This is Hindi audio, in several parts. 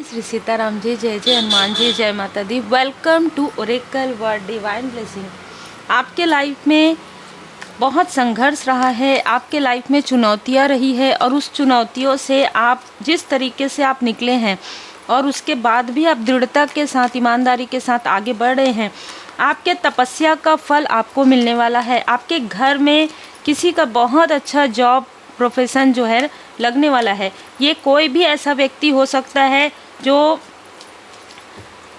मी श्री सीताराम जी, जय जय हनुमान जी, जय माता दी। Welcome to Oracle Word divine blessing. आपके लाइफ में बहुत संघर्ष रहा है, आपके लाइफ में चुनौतियाँ रही है और उस चुनौतियों से आप जिस तरीके से आप निकले हैं और उसके बाद भी आप दृढ़ता के साथ, ईमानदारी के साथ आगे बढ़ रहे हैं। आपके तपस्या का फल आपको मिलने वाला है। आपके घर में किसी का बहुत अच्छा जॉब प्रोफेशन जो है लगने वाला है। ये कोई भी ऐसा व्यक्ति हो सकता है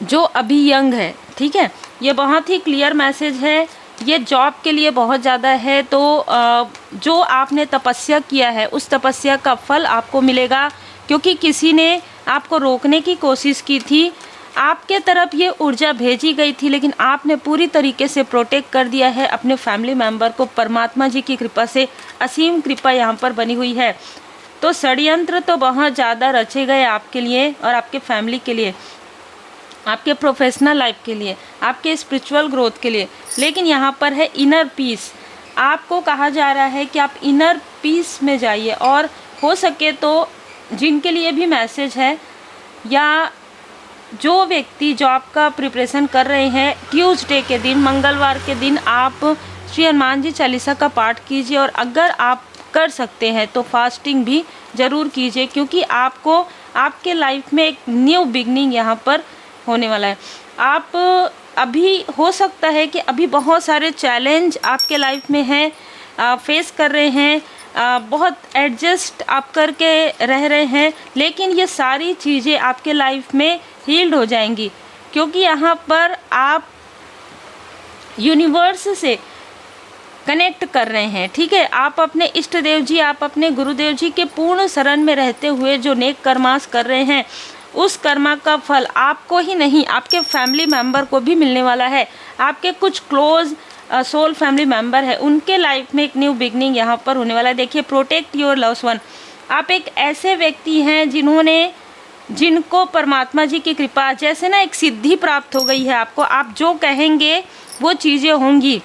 जो अभी यंग है, ठीक है। ये बहुत ही क्लियर मैसेज है। ये जॉब के लिए बहुत ज़्यादा है। तो जो आपने तपस्या किया है उस तपस्या का फल आपको मिलेगा, क्योंकि किसी ने आपको रोकने की कोशिश की थी। आपके तरफ ये ऊर्जा भेजी गई थी, लेकिन आपने पूरी तरीके से प्रोटेक्ट कर दिया है अपने फैमिली मेंबर को। परमात्मा जी की कृपा से असीम कृपा यहाँ पर बनी हुई है। तो षड्यंत्र तो बहुत ज़्यादा रचे गए आपके लिए और आपके फैमिली के लिए, आपके प्रोफेशनल लाइफ के लिए, आपके स्पिरिचुअल ग्रोथ के लिए। लेकिन यहाँ पर है इनर पीस। आपको कहा जा रहा है कि आप इनर पीस में जाइए। और हो सके तो जिनके लिए भी मैसेज है, या जो व्यक्ति जॉब का प्रिपरेशन कर रहे हैं, ट्यूसडे के दिन, मंगलवार के दिन आप श्री हनुमान जी चालीसा का पाठ कीजिए। और अगर आप कर सकते हैं तो फास्टिंग भी ज़रूर कीजिए, क्योंकि आपको आपके लाइफ में एक न्यू बिगनिंग यहाँ पर होने वाला है। आप अभी हो सकता है कि अभी बहुत सारे चैलेंज आपके लाइफ में हैं, फेस कर रहे हैं, बहुत एडजस्ट आप करके रह रहे हैं, लेकिन ये सारी चीज़ें आपके लाइफ में हील्ड हो जाएंगी, क्योंकि यहाँ पर आप यूनिवर्स से कनेक्ट कर रहे हैं, ठीक है। आप अपने इष्ट देव जी, आप अपने गुरुदेव जी के पूर्ण शरण में रहते हुए जो नेक कर्मास कर रहे हैं, उस कर्मा का फल आपको ही नहीं, आपके फैमिली मेंबर को भी मिलने वाला है। आपके कुछ क्लोज सोल फैमिली मेंबर है, उनके लाइफ में एक न्यू बिगनिंग यहाँ पर होने वाला है। देखिए, प्रोटेक्ट योर लव्ड वन। आप एक ऐसे व्यक्ति हैं जिनको परमात्मा जी की कृपा, जैसे ना एक सिद्धि प्राप्त हो गई है आपको। आप जो कहेंगे वो चीज़ें होंगी।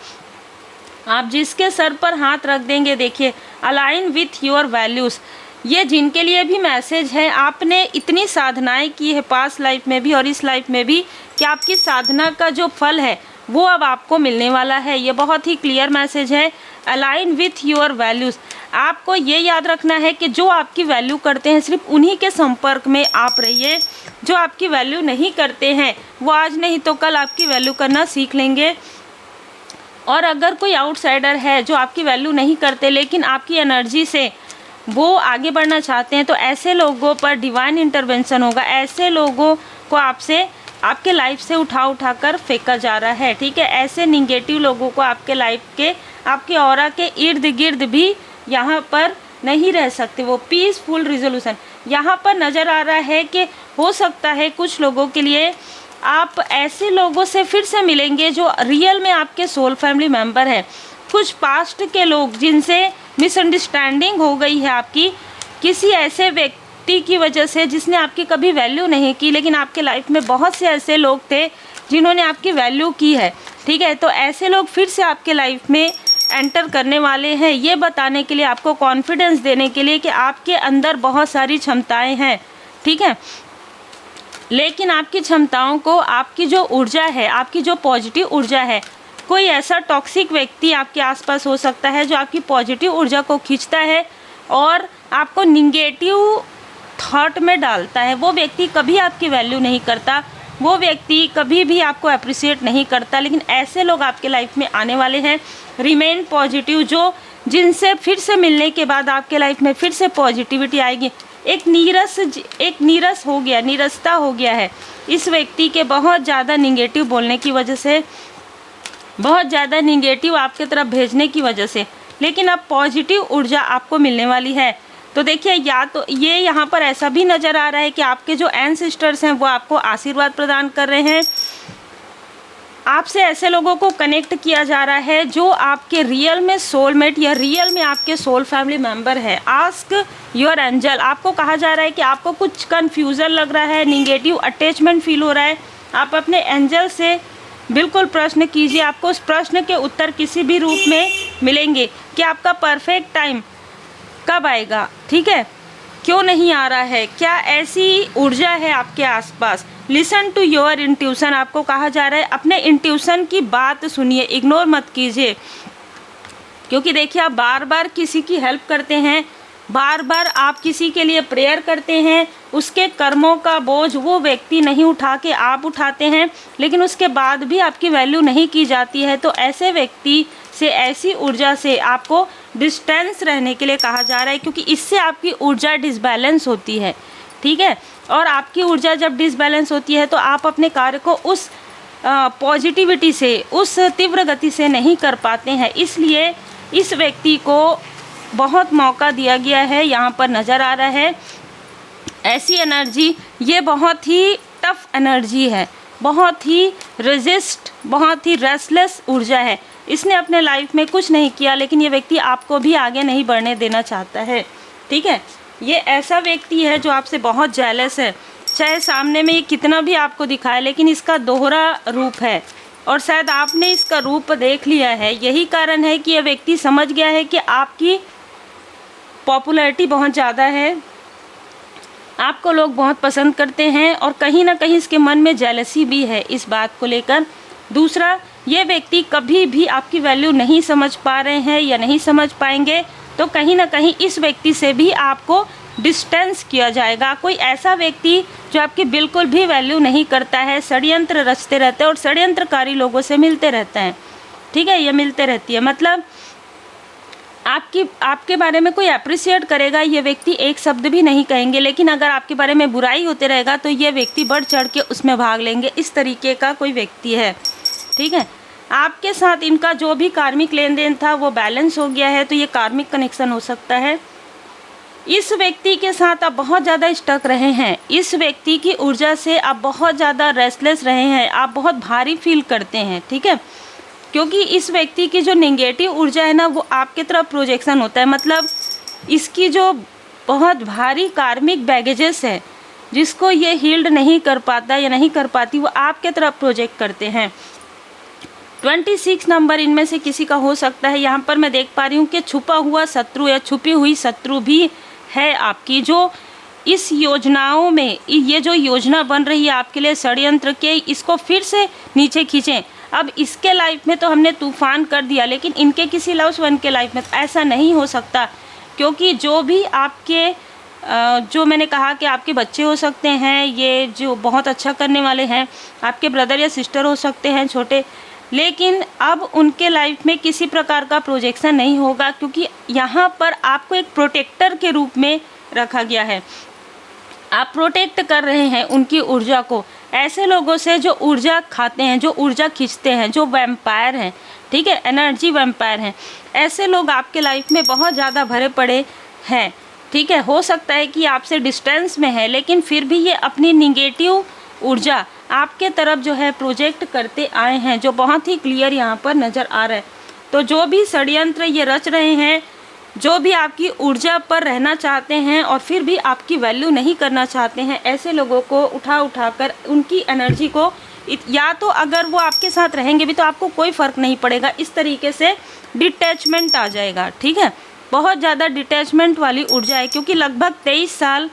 आप जिसके सर पर हाथ रख देंगे, देखिए, अलाइन विथ योर वैल्यूज़। ये जिनके लिए भी मैसेज है, आपने इतनी साधनाएं की है पास्ट लाइफ में भी और इस लाइफ में भी, कि आपकी साधना का जो फल है वो अब आपको मिलने वाला है। ये बहुत ही क्लियर मैसेज है। Align with your values. आपको ये याद रखना है कि जो आपकी वैल्यू करते हैं, सिर्फ उन्हीं के संपर्क में आप रहिए। जो आपकी वैल्यू नहीं करते हैं वो आज नहीं तो कल आपकी वैल्यू करना सीख लेंगे। और अगर कोई आउटसाइडर है जो आपकी वैल्यू नहीं करते, लेकिन आपकी एनर्जी से वो आगे बढ़ना चाहते हैं, तो ऐसे लोगों पर डिवाइन इंटरवेंशन होगा। ऐसे लोगों को आपके लाइफ से उठा कर फेंका जा रहा है, ठीक है। ऐसे निगेटिव लोगों को आपके लाइफ के, आपके ऑरा के इर्द गिर्द भी यहाँ पर नहीं रह सकते। वो पीसफुल रिजोल्यूशन यहाँ पर नज़र आ रहा है कि हो सकता है कुछ लोगों के लिए आप ऐसे लोगों से फिर से मिलेंगे जो रियल में आपके सोल फैमिली मेंबर हैं। कुछ पास्ट के लोग जिनसे मिसअंडरस्टैंडिंग हो गई है आपकी, किसी ऐसे व्यक्ति की वजह से जिसने आपकी कभी वैल्यू नहीं की, लेकिन आपके लाइफ में बहुत से ऐसे लोग थे जिन्होंने आपकी वैल्यू की है, ठीक है। तो ऐसे लोग फिर से आपके लाइफ में एंटर करने वाले हैं। ये बताने के लिए, आपको कॉन्फिडेंस देने के लिए कि आपके अंदर बहुत सारी क्षमताएं हैं, ठीक है। लेकिन आपकी क्षमताओं को, आपकी जो ऊर्जा है, आपकी जो पॉजिटिव ऊर्जा है, कोई ऐसा टॉक्सिक व्यक्ति आपके आसपास हो सकता है जो आपकी पॉजिटिव ऊर्जा को खींचता है और आपको निगेटिव थॉट में डालता है। वो व्यक्ति कभी आपकी वैल्यू नहीं करता, वो व्यक्ति कभी भी आपको अप्रिशिएट नहीं करता। लेकिन ऐसे लोग आपके लाइफ में आने वाले हैं। रिमेन पॉजिटिव, जिनसे फिर से मिलने के बाद आपके लाइफ में फिर से पॉजिटिविटी आएगी। एक नीरस हो गया, नीरसता हो गया है इस व्यक्ति के बहुत ज़्यादा निगेटिव बोलने की वजह से, बहुत ज़्यादा निगेटिव आपके तरफ भेजने की वजह से। लेकिन अब पॉजिटिव ऊर्जा आपको मिलने वाली है। तो देखिए, या तो ये यहाँ पर ऐसा भी नज़र आ रहा है कि आपके जो एंसेस्टर्स हैं वो आपको आशीर्वाद प्रदान कर रहे हैं। आपसे ऐसे लोगों को कनेक्ट किया जा रहा है जो आपके रियल में सोलमेट या रियल में आपके सोल फैमिली मेंबर है। Ask your angel. आपको कहा जा रहा है कि आपको कुछ कन्फ्यूज़न लग रहा है, निगेटिव अटैचमेंट फील हो रहा है। आप अपने एंजल से बिल्कुल प्रश्न कीजिए। आपको उस प्रश्न के उत्तर किसी भी रूप में मिलेंगे कि आपका परफेक्ट टाइम कब आएगा, ठीक है। क्यों नहीं आ रहा है, क्या ऐसी ऊर्जा है आपके आसपास। लिसन टू योर इंट्यूशन, आपको कहा जा रहा है अपने इंट्यूशन की बात सुनिए, इग्नोर मत कीजिए। क्योंकि देखिए आप बार बार किसी की हेल्प करते हैं, बार बार आप किसी के लिए प्रेयर करते हैं, उसके कर्मों का बोझ वो व्यक्ति नहीं उठा के आप उठाते हैं, लेकिन उसके बाद भी आपकी वैल्यू नहीं की जाती है। तो ऐसे व्यक्ति से, ऐसी ऊर्जा से आपको डिस्टेंस रहने के लिए कहा जा रहा है, क्योंकि इससे आपकी ऊर्जा डिसबैलेंस होती है, ठीक है। और आपकी ऊर्जा जब डिसबैलेंस होती है तो आप अपने कार्य को उस पॉजिटिविटी से, उस तीव्र गति से नहीं कर पाते हैं। इसलिए इस व्यक्ति को बहुत मौका दिया गया है, यहाँ पर नज़र आ रहा है। ऐसी एनर्जी, ये बहुत ही टफ एनर्जी है, बहुत ही रेजिस्ट, बहुत ही रेस्टलेस ऊर्जा है। इसने अपने लाइफ में कुछ नहीं किया, लेकिन ये व्यक्ति आपको भी आगे नहीं बढ़ने देना चाहता है, ठीक है। ये ऐसा व्यक्ति है जो आपसे बहुत जेलस है, चाहे सामने में ये कितना भी आपको दिखाए, लेकिन इसका दोहरा रूप है और शायद आपने इसका रूप देख लिया है। यही कारण है कि यह व्यक्ति समझ गया है कि आपकी पॉपुलैरिटी बहुत ज़्यादा है, आपको लोग बहुत पसंद करते हैं और कहीं ना कहीं इसके मन में जेलसी भी है इस बात को लेकर। दूसरा, ये व्यक्ति कभी भी आपकी वैल्यू नहीं समझ पा रहे हैं या नहीं समझ पाएंगे, तो कहीं ना कहीं इस व्यक्ति से भी आपको डिस्टेंस किया जाएगा। कोई ऐसा व्यक्ति जो आपकी बिल्कुल भी वैल्यू नहीं करता है, षड्यंत्र रचते रहते हैं और षड्यंत्रकारी लोगों से मिलते रहते हैं, ठीक है। ये मिलते रहती है, मतलब आपके बारे में कोई अप्रिशिएट करेगा, ये व्यक्ति एक शब्द भी नहीं कहेंगे, लेकिन अगर आपके बारे में बुराई होते रहेगा तो ये व्यक्ति बढ़ चढ़ के उसमें भाग लेंगे। इस तरीके का कोई व्यक्ति है, ठीक है। आपके साथ इनका जो भी कार्मिक लेन देन था वो बैलेंस हो गया है, तो ये कार्मिक कनेक्शन हो सकता है। इस व्यक्ति के साथ आप बहुत ज़्यादा स्टक रहे हैं, इस व्यक्ति की ऊर्जा से आप बहुत ज़्यादा रेस्टलेस रहे हैं, आप बहुत भारी फील करते हैं, ठीक है। क्योंकि इस व्यक्ति की जो नेगेटिव ऊर्जा है ना, वो आपके तरफ प्रोजेक्शन होता है। मतलब इसकी जो बहुत भारी कार्मिक बैगेजेस है, जिसको ये हील्ड नहीं कर पाता या नहीं कर पाती, वो आपके तरफ प्रोजेक्ट करते हैं। 26 नंबर इनमें से किसी का हो सकता है। यहाँ पर मैं देख पा रही हूँ कि छुपा हुआ शत्रु या छुपी हुई शत्रु भी है आपकी, जो इस योजनाओं में, ये जो योजना बन रही है आपके लिए षड्यंत्र के, इसको फिर से नीचे खींचें। अब इसके लाइफ में तो हमने तूफान कर दिया, लेकिन इनके किसी लव्स वन के लाइफ में ऐसा नहीं हो सकता, क्योंकि जो भी आपके जो मैंने कहा कि आपके बच्चे हो सकते हैं, ये जो बहुत अच्छा करने वाले हैं, आपके ब्रदर या सिस्टर हो सकते हैं छोटे, लेकिन अब उनके लाइफ में किसी प्रकार का प्रोजेक्शन नहीं होगा, क्योंकि यहाँ पर आपको एक प्रोटेक्टर के रूप में रखा गया है। आप प्रोटेक्ट कर रहे हैं उनकी ऊर्जा को ऐसे लोगों से जो ऊर्जा खाते हैं, जो ऊर्जा खींचते हैं, जो वैम्पायर हैं, ठीक है, एनर्जी वैम्पायर हैं। ऐसे लोग आपके लाइफ में बहुत ज़्यादा भरे पड़े हैं, ठीक है। हो सकता है कि आपसे डिस्टेंस में है, लेकिन फिर भी ये अपनी निगेटिव ऊर्जा आपके तरफ जो है प्रोजेक्ट करते आए हैं, जो बहुत ही क्लियर यहाँ पर नज़र आ रहा है। तो जो भी षड्यंत्र ये रच रहे हैं, जो भी आपकी ऊर्जा पर रहना चाहते हैं और फिर भी आपकी वैल्यू नहीं करना चाहते हैं, ऐसे लोगों को उठा कर उनकी एनर्जी को, या तो अगर वो आपके साथ रहेंगे भी तो आपको कोई फ़र्क नहीं पड़ेगा, इस तरीके से डिटैचमेंट आ जाएगा, ठीक है। बहुत ज़्यादा डिटैचमेंट वाली ऊर्जा है, क्योंकि लगभग 23 साल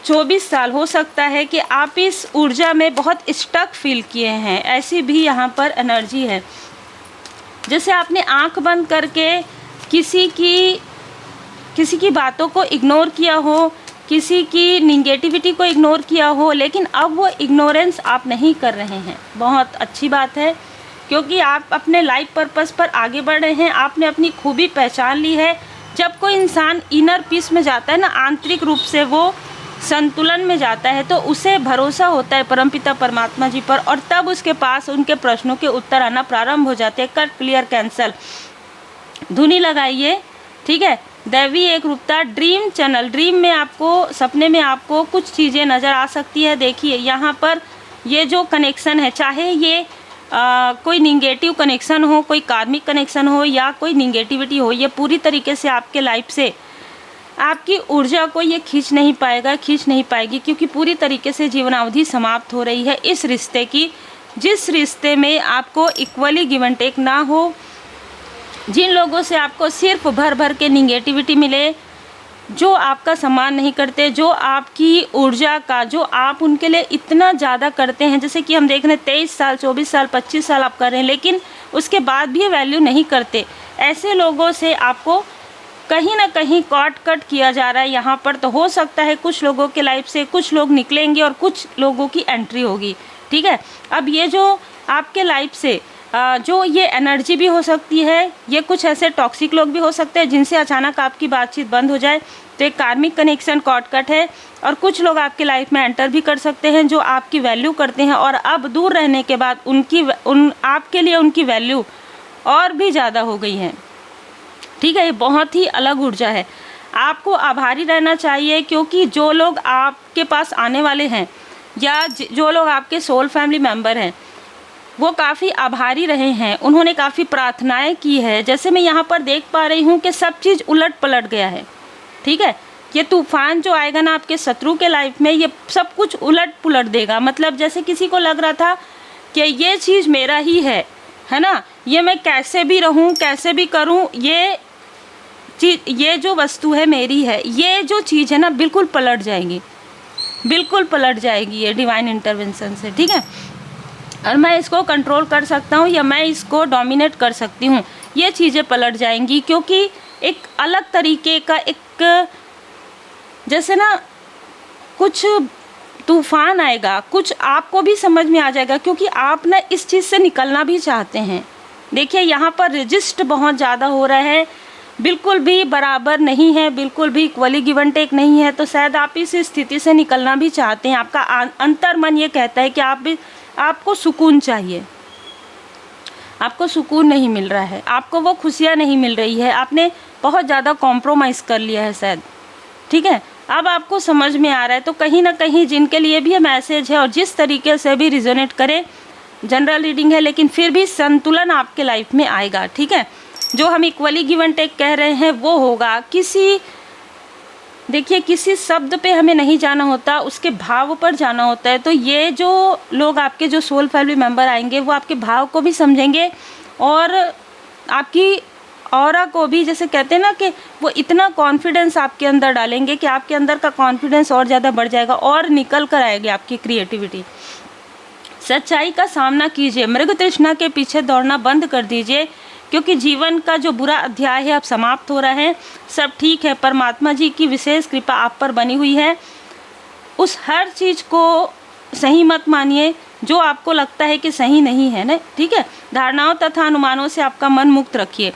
24 साल हो सकता है कि आप इस ऊर्जा में बहुत स्टक फील किए हैं। ऐसी भी यहाँ पर एनर्जी है, जैसे आपने आंख बंद करके किसी की बातों को इग्नोर किया हो, किसी की निगेटिविटी को इग्नोर किया हो, लेकिन अब वो इग्नोरेंस आप नहीं कर रहे हैं। बहुत अच्छी बात है, क्योंकि आप अपने लाइफ पर्पस पर आगे बढ़ रहे हैं, आपने अपनी खूबी पहचान ली है। जब कोई इंसान इनर पीस में जाता है ना, आंतरिक रूप से वो संतुलन में जाता है, तो उसे भरोसा होता है परमपिता परमात्मा जी पर, और तब उसके पास उनके प्रश्नों के उत्तर आना प्रारंभ हो जाते हैं। कट, क्लियर, कैंसल, धुनी लगाइए, ठीक है। दैवी एक रूपता, ड्रीम चैनल, ड्रीम में आपको, सपने में आपको कुछ चीज़ें नज़र आ सकती है। देखिए यहाँ पर ये जो कनेक्शन है, चाहे ये कोई निगेटिव कनेक्शन हो, कोई कार्मिक कनेक्शन हो, या कोई निगेटिविटी हो, ये पूरी तरीके से आपके लाइफ से आपकी ऊर्जा को ये खींच नहीं पाएगी, क्योंकि पूरी तरीके से जीवनावधि समाप्त हो रही है इस रिश्ते की, जिस रिश्ते में आपको इक्वली गिव एंड टेक ना हो, जिन लोगों से आपको सिर्फ भर भर के निगेटिविटी मिले, जो आपका सम्मान नहीं करते, जो आपकी ऊर्जा का, जो आप उनके लिए इतना ज़्यादा करते हैं, जैसे कि हम देख रहे हैं 23 साल 24 साल 25 साल आप कर रहे हैं, लेकिन उसके बाद भी वैल्यू नहीं करते, ऐसे लोगों से आपको कहीं ना कहीं कट किया जा रहा है यहाँ पर। तो हो सकता है कुछ लोगों के लाइफ से कुछ लोग निकलेंगे और कुछ लोगों की एंट्री होगी, ठीक है। अब ये जो आपके लाइफ से जो ये एनर्जी भी हो सकती है, ये कुछ ऐसे टॉक्सिक लोग भी हो सकते हैं जिनसे अचानक आपकी बातचीत बंद हो जाए, तो एक कार्मिक कनेक्शन कट है। और कुछ लोग आपके लाइफ में एंटर भी कर सकते हैं जो आपकी वैल्यू करते हैं, और अब दूर रहने के बाद आपके लिए उनकी वैल्यू और भी ज़्यादा हो गई है, ठीक है। ये बहुत ही अलग ऊर्जा है। आपको आभारी रहना चाहिए, क्योंकि जो लोग आपके पास आने वाले हैं या जो लोग आपके सोल फैमिली मेम्बर हैं, वो काफ़ी आभारी रहे हैं, उन्होंने काफ़ी प्रार्थनाएं की है। जैसे मैं यहाँ पर देख पा रही हूँ कि सब चीज़ उलट पलट गया है, ठीक है। ये तूफान जो आएगा ना आपके शत्रु के लाइफ में, ये सब कुछ उलट पुलट देगा। मतलब जैसे किसी को लग रहा था कि ये चीज़ मेरा ही है ना, ये मैं कैसे भी रहूँ कैसे भी करूँ, ये चीज़, ये जो वस्तु है मेरी है, ये जो चीज़ है ना बिल्कुल पलट जाएगी, बिल्कुल पलट जाएगी ये डिवाइन इंटरवेंशन से, ठीक है। और मैं इसको कंट्रोल कर सकता हूँ या मैं इसको डोमिनेट कर सकती हूँ, ये चीज़ें पलट जाएंगी। क्योंकि एक अलग तरीके का एक, जैसे ना कुछ तूफान आएगा, कुछ आपको भी समझ में आ जाएगा, क्योंकि आप ना इस चीज़ से निकलना भी चाहते हैं। देखिए यहाँ पर रेजिस्ट बहुत ज़्यादा हो रहा है, बिल्कुल भी बराबर नहीं है, बिल्कुल भी इक्वली गिव एंड टेक नहीं है। तो शायद आप इस स्थिति से निकलना भी चाहते हैं, आपका अंतर मन ये कहता है कि आपको सुकून चाहिए, आपको सुकून नहीं मिल रहा है, आपको वो खुशियाँ नहीं मिल रही है, आपने बहुत ज़्यादा कॉम्प्रोमाइज़ कर लिया है शायद, ठीक है। अब आपको समझ में आ रहा है। तो कहीं ना कहीं जिनके लिए भी ये मैसेज है और जिस तरीके से भी रिजोनेट करे, जनरल रीडिंग है लेकिन फिर भी संतुलन आपके लाइफ में आएगा, ठीक है। जो हम इक्वली गिव एंड टेक कह रहे हैं वो होगा। देखिए किसी शब्द पे हमें नहीं जाना होता, उसके भाव पर जाना होता है। तो ये जो लोग आपके जो सोल फैमिली मेंबर आएंगे वो आपके भाव को भी समझेंगे और आपकी ऑरा को भी, जैसे कहते हैं ना कि वो इतना कॉन्फिडेंस आपके अंदर डालेंगे कि आपके अंदर का कॉन्फिडेंस और ज़्यादा बढ़ जाएगा और निकल कर आएगी आपकी क्रिएटिविटी। सच्चाई का सामना कीजिए, मृग तृष्णा के पीछे दौड़ना बंद कर दीजिए, क्योंकि जीवन का जो बुरा अध्याय है अब समाप्त हो रहा है। सब ठीक है, परमात्मा जी की विशेष कृपा आप पर बनी हुई है। उस हर चीज़ को सही मत मानिए जो आपको लगता है कि सही नहीं है ना, ठीक है। धारणाओं तथा अनुमानों से आपका मन मुक्त रखिए।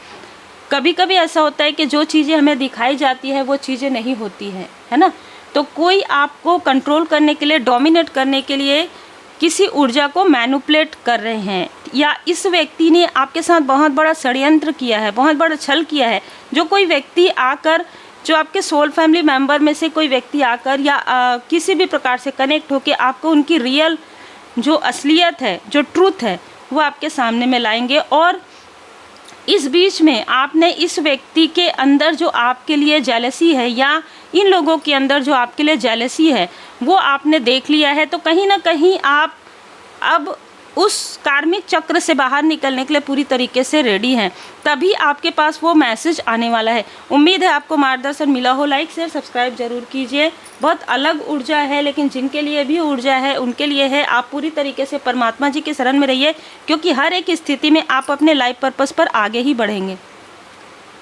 कभी कभी ऐसा होता है कि जो चीज़ें हमें दिखाई जाती है वो चीज़ें नहीं होती हैं, है ना। तो कोई आपको कंट्रोल करने के लिए, डोमिनेट करने के लिए किसी ऊर्जा को मैनिपुलेट कर रहे हैं, या इस व्यक्ति ने आपके साथ बहुत बड़ा षड्यंत्र किया है, बहुत बड़ा छल किया है। जो कोई व्यक्ति आकर, जो आपके सोल फैमिली मेंबर में से कोई व्यक्ति आकर या किसी भी प्रकार से कनेक्ट होकर आपको उनकी रियल जो असलियत है, जो ट्रूथ है, वो आपके सामने में लाएंगे। और इस बीच में आपने इस व्यक्ति के अंदर जो आपके लिए जेलसी है, या इन लोगों के अंदर जो आपके लिए जेलसी है, वो आपने देख लिया है। तो कहीं ना कहीं आप अब उस कार्मिक चक्र से बाहर निकलने के लिए पूरी तरीके से रेडी हैं, तभी आपके पास वो मैसेज आने वाला है। उम्मीद है आपको मार्गदर्शन मिला हो। लाइक शेयर सब्सक्राइब जरूर कीजिए। बहुत अलग ऊर्जा है, लेकिन जिनके लिए भी ऊर्जा है उनके लिए है। आप पूरी तरीके से परमात्मा जी के शरण में रहिए, क्योंकि हर एक स्थिति में आप अपने लाइफ पर्पस पर आगे ही बढ़ेंगे।